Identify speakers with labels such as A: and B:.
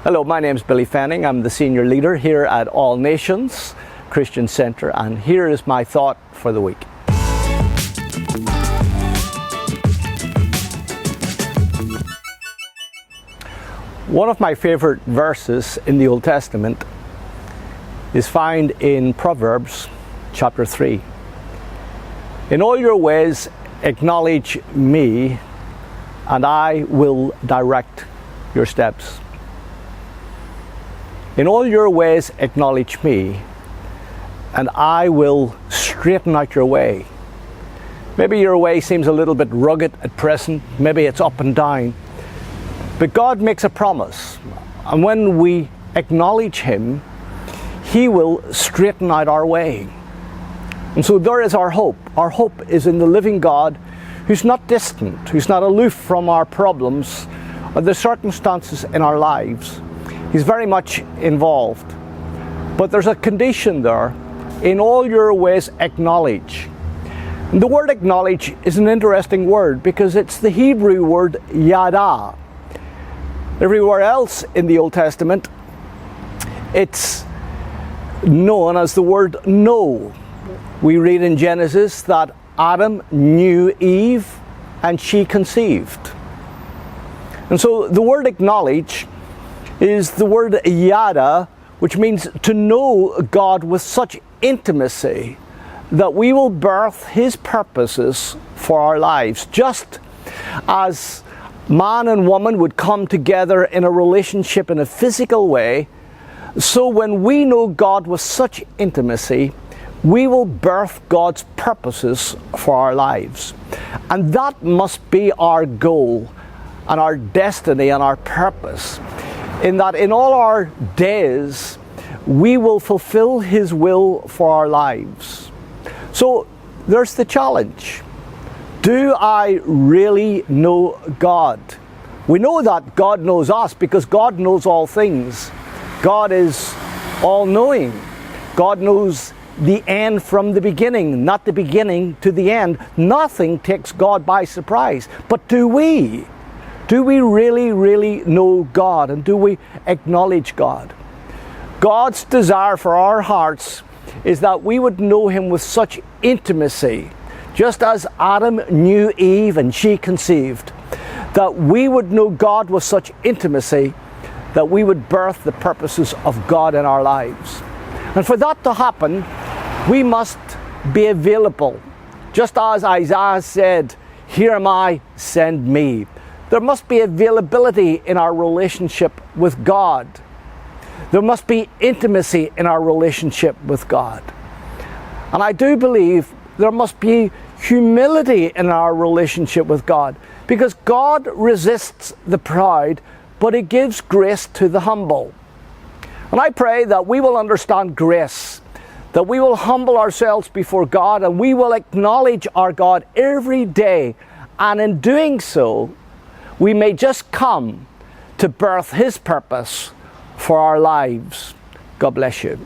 A: Hello, my name is Billy Fanning. I'm the senior leader here at All Nations Christian Centre, and here is my thought for the week. One of my favorite verses in the Old Testament is found in Proverbs chapter 3. In all your ways acknowledge me, and I will direct your steps. In all your ways acknowledge me, and I will straighten out your way. Maybe your way seems a little bit rugged at present, maybe it's up and down, but God makes a promise, and when we acknowledge Him, He will straighten out our way. And so there is our hope. Our hope is in the living God, who's not distant, who's not aloof from our problems or the circumstances in our lives. He's very much involved. But there's a condition there. In all your ways acknowledge. And the word acknowledge is an interesting word because it's the Hebrew word yada. Everywhere else in the Old Testament, it's known as the word know. We read in Genesis that Adam knew Eve and she conceived. And so the word acknowledge is the word yada, which means to know God with such intimacy that we will birth His purposes for our lives. Just as man and woman would come together in a relationship in a physical way, so when we know God with such intimacy, we will birth God's purposes for our lives. And that must be our goal and our destiny and our purpose, in that in all our days, we will fulfill His will for our lives. So there's the challenge. Do I really know God? We know that God knows us because God knows all things. God is all-knowing. God knows the end from the beginning, not the beginning to the end. Nothing takes God by surprise. But do we? Do we really know God, and do we acknowledge God? God's desire for our hearts is that we would know Him with such intimacy, just as Adam knew Eve and she conceived, that we would know God with such intimacy that we would birth the purposes of God in our lives. And for that to happen, we must be available. Just as Isaiah said, "Here am I, send me." There must be availability in our relationship with God. There must be intimacy in our relationship with God. And I do believe there must be humility in our relationship with God, because God resists the proud, but He gives grace to the humble. And I pray that we will understand grace, that we will humble ourselves before God, and we will acknowledge our God every day. And in doing so, we may just come to birth His purpose for our lives. God bless you.